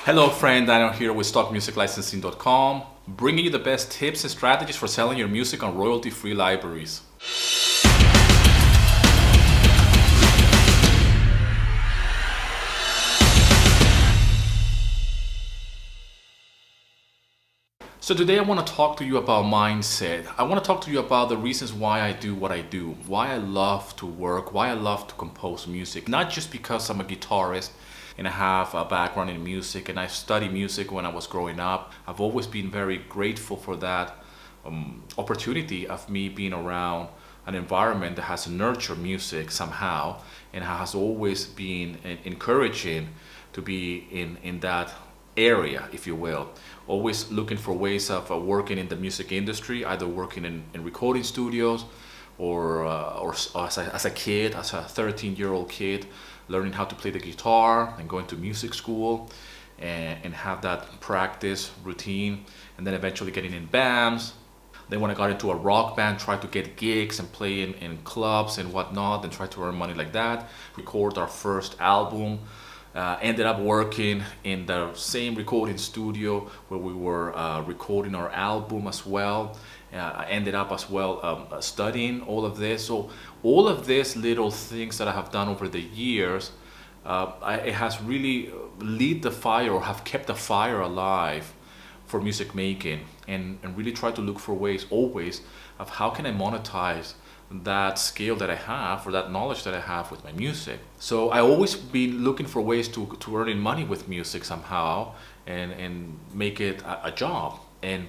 Hello friend, Daniel here with StockMusicLicensing.com, bringing you the best tips and strategies for selling your music on royalty-free libraries. So today I want to talk to you about mindset. I want to talk to you about the reasons why I do what I do, why I love to work, why I love to compose music. Not just because I'm a guitarist and I have a background in music and I studied music when I was growing up. I've always been very grateful for that opportunity of me being around an environment that has nurtured music somehow and has always been encouraging to be in that area, if you will. Always looking for ways of working in the music industry, either working in recording studios or as a kid, as a 13-year-old kid, learning how to play the guitar and going to music school and have that practice routine, and then eventually getting in bands. Then when I got into a rock band, tried to get gigs and play in clubs and whatnot and try to earn money like that. Record our first album. Ended up working in the same recording studio where we were recording our album as well. I ended up as well studying all of this. So all of these little things that I have done over the years, it has really lit the fire or have kept the fire alive for music making, and really try to look for ways always of how can I monetize that skill that I have or that knowledge that I have with my music. So I always been looking for ways to earning money with music somehow and make it a job.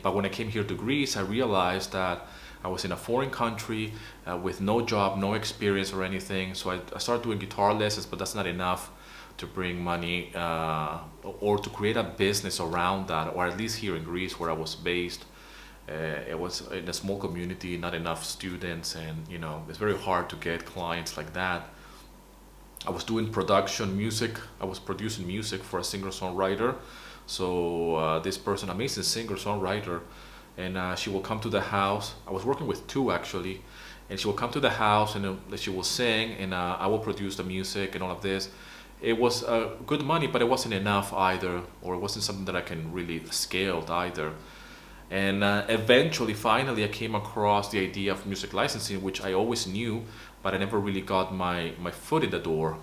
But when I came here to Greece, I realized that I was in a foreign country with no job, no experience or anything. So I started doing guitar lessons, but that's not enough to bring money or to create a business around that, or at least here in Greece where I was based. It was in a small community, not enough students, and it's very hard to get clients like that. I was doing production music. I was producing music for a singer-songwriter. So this person, amazing singer-songwriter, and she will come to the house. I was working with two actually, and she will come to the house and she will sing, and I will produce the music and all of this. It was good money, but it wasn't enough either, or it wasn't something that I can really scale either. And eventually, finally, I came across the idea of music licensing, which I always knew, but I never really got my foot in the door.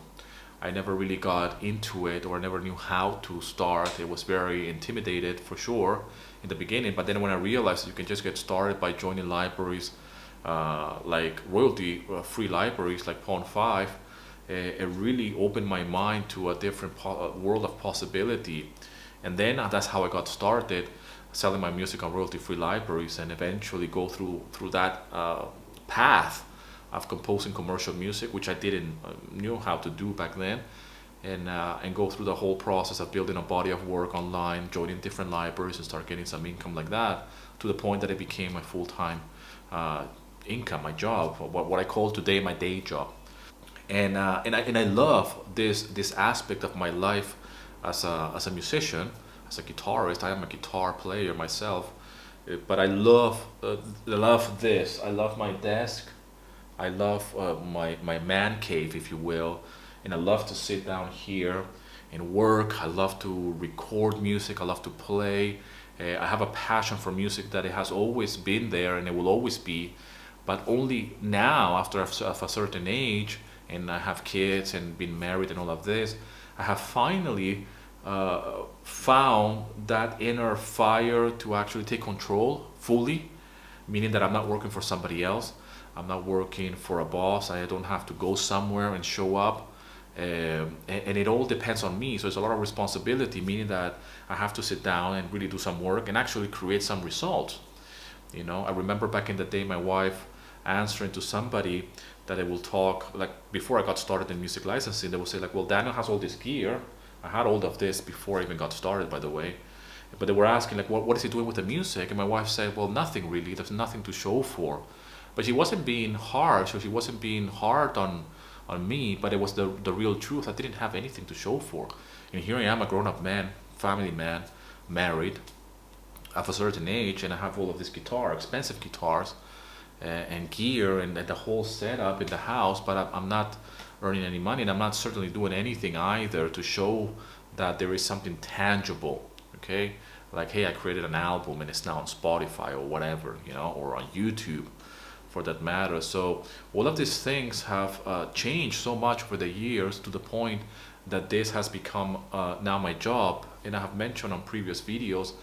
I never really got into it, or I never knew how to start. It was very intimidated for sure in the beginning, but then when I realized you can just get started by joining libraries like royalty-free libraries like Pond5, it really opened my mind to a different world of possibility. And then that's how I got started selling my music on royalty-free libraries, and eventually go through that path of composing commercial music, which I didn't knew how to do back then, and go through the whole process of building a body of work online, joining different libraries, and start getting some income like that, to the point that it became my full-time income, my job, what I call today my day job. And I love this aspect of my life as a musician, as a guitarist. I am a guitar player myself, but I love this. I love my desk. I love my man cave, if you will, and I love to sit down here and work. I love to record music. I love to play. I have a passion for music that it has always been there and it will always be, but only now, after of a certain age, and I have kids and been married and all of this, I have finally found that inner fire to actually take control fully, meaning that I'm not working for somebody else. I'm not working for a boss. I don't have to go somewhere and show up, and it all depends on me. So it's a lot of responsibility, meaning that I have to sit down and really do some work and actually create some results. I remember back in the day my wife answering to somebody that I will talk, like before I got started in music licensing, they will say like, well, Daniel has all this gear. I had all of this before I even got started, by the way. But they were asking like, what is he doing with the music? And my wife said, well, nothing really. There's nothing to show for. But she wasn't being harsh, or she wasn't being hard on me, but it was the real truth. I didn't have anything to show for. And here I am, a grown-up man, family man, married, of a certain age, and I have all of this guitar, expensive guitars, and gear, and the whole setup in the house, but I'm not earning any money, and I'm not certainly doing anything either to show that there is something tangible, okay? Like, hey, I created an album and it's now on Spotify or whatever, or on YouTube for that matter. So all of these things have changed so much over the years to the point that this has become now my job. And I have mentioned on previous videos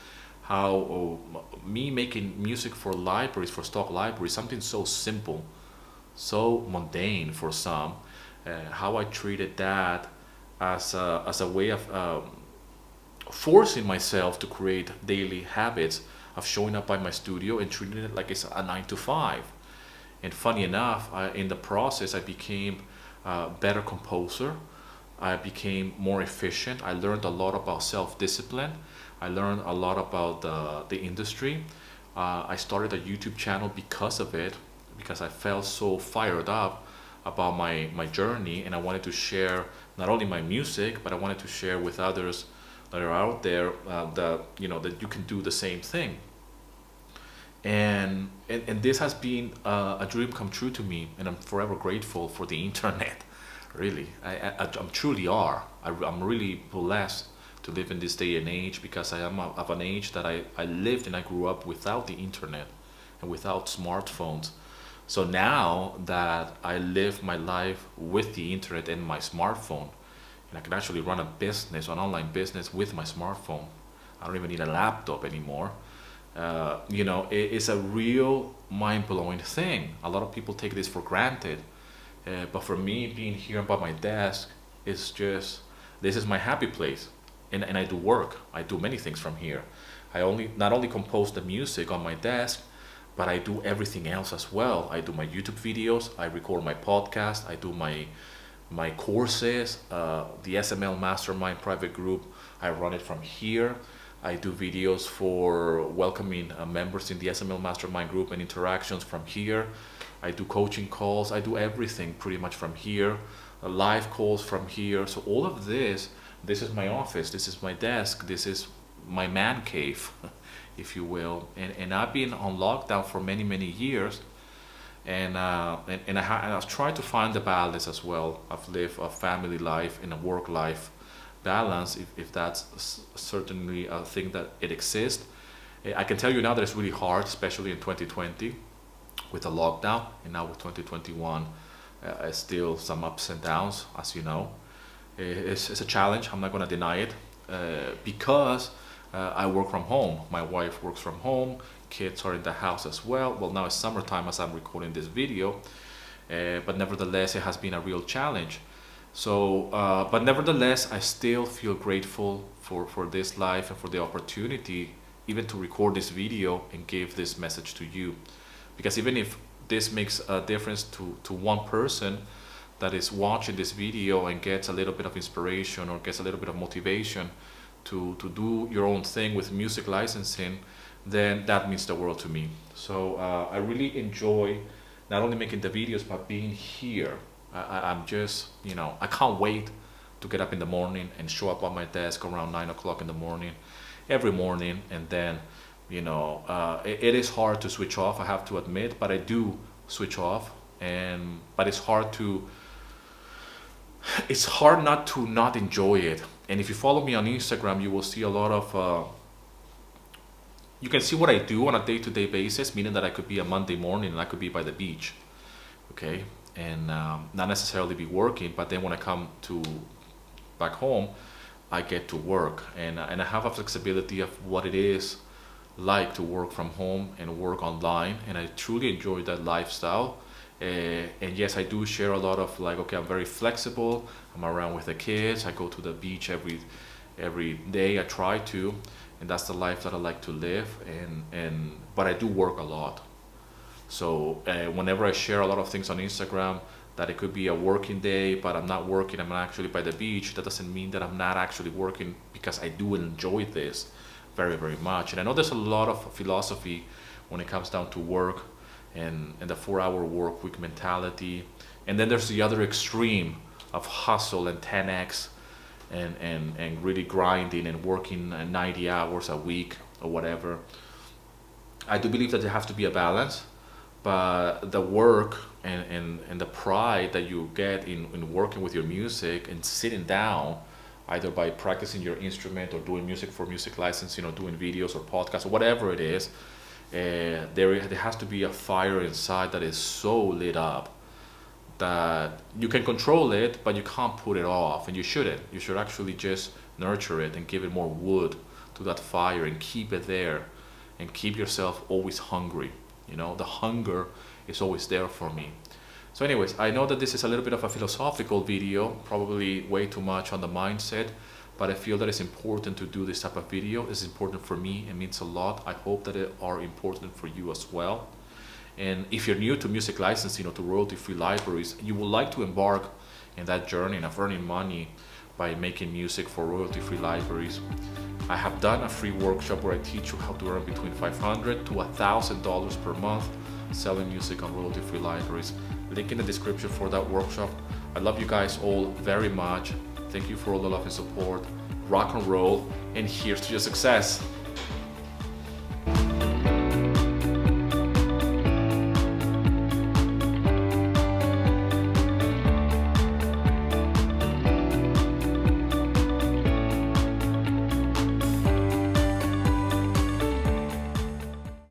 how me making music for libraries, for stock libraries, something so simple, so mundane for some, how I treated that as a way of forcing myself to create daily habits of showing up by my studio and treating it like it's a 9 to 5. And funny enough, in the process, I became a better composer. I became more efficient. I learned a lot about self-discipline. I learned a lot about the industry. I started a YouTube channel because of it, because I felt so fired up about my journey, and I wanted to share not only my music, but I wanted to share with others that are out there that you can do the same thing. And this has been a dream come true to me, and I'm forever grateful for the internet. Really, I'm truly are. I'm really blessed to live in this day and age, because I am of an age that I lived and I grew up without the internet and without smartphones. So now that I live my life with the internet and my smartphone, and I can actually run a business, an online business with my smartphone. I don't even need a laptop anymore. It's a real mind-blowing thing. A lot of people take this for granted. But for me, being here by my desk is just, this is my happy place. And I do work. I do many things from here. I not only compose the music on my desk, but I do everything else as well. I do my YouTube videos, I record my podcast, I do my courses, the SML Mastermind private group, I run it from here. I do videos for welcoming members in the SML Mastermind group and interactions from here. I do coaching calls, I do everything pretty much from here, live calls from here. So all of this is my office, this is my desk, this is my man cave, if you will. And I've been on lockdown for many, many years. And I've tried to find the balance as well. I've lived a family life and a work life balance, if that's certainly a thing that it exists. I can tell you now that it's really hard, especially in 2020 with the lockdown, and now with 2021, still some ups and downs, as you know. It's a challenge, I'm not going to deny it, because I work from home. My wife works from home, kids are in the house as well. Well, now it's summertime as I'm recording this video, but nevertheless, it has been a real challenge. So, but nevertheless, I still feel grateful for this life and for the opportunity even to record this video and give this message to you. Because even if this makes a difference to one person that is watching this video and gets a little bit of inspiration or gets a little bit of motivation to do your own thing with music licensing, then that means the world to me. So I really enjoy not only making the videos, but being here. I'm just, I can't wait to get up in the morning and show up on my desk around 9 o'clock in the morning, every morning. And then, it is hard to switch off, I have to admit, but I do switch off. But it's hard not to not enjoy it. And if you follow me on Instagram, you will see a lot of, you can see what I do on a day-to-day basis, meaning that I could be a Monday morning and I could be by the beach, okay? And not necessarily be working, but then when I come back home, I get to work. And I have a flexibility of what it is like to work from home and work online, and I truly enjoy that lifestyle. And yes, I do share a lot of okay, I'm very flexible, I'm around with the kids, I go to the beach every day, I try to, and that's the life that I like to live. But I do work a lot. So whenever I share a lot of things on Instagram, that it could be a working day, but I'm not working, I'm actually by the beach, that doesn't mean that I'm not actually working, because I do enjoy this very, very much. And I know there's a lot of philosophy when it comes down to work and the 4-hour work week mentality. And then there's the other extreme of hustle and 10x and really grinding and working 90 hours a week or whatever. I do believe that there has to be a balance, but the work and the pride that you get in working with your music and sitting down either by practicing your instrument or doing music for music license, doing videos or podcasts or whatever it is. There has to be a fire inside that is so lit up that you can control it, but you can't put it off, and you shouldn't. You should actually just nurture it and give it more wood to that fire and keep it there and keep yourself always hungry. The hunger is always there for me. So anyways, I know that this is a little bit of a philosophical video, probably way too much on the mindset, but I feel that it's important to do this type of video. It's important for me. It means a lot. I hope that it are important for you as well. And if you're new to music licensing, to royalty-free libraries, you would like to embark in that journey of earning money by making music for royalty-free libraries, I have done a free workshop where I teach you how to earn between $500 to $1,000 per month selling music on royalty-free libraries. Link in the description for that workshop. I love you guys all very much. Thank you for all the love and support. Rock and roll, and here's to your success.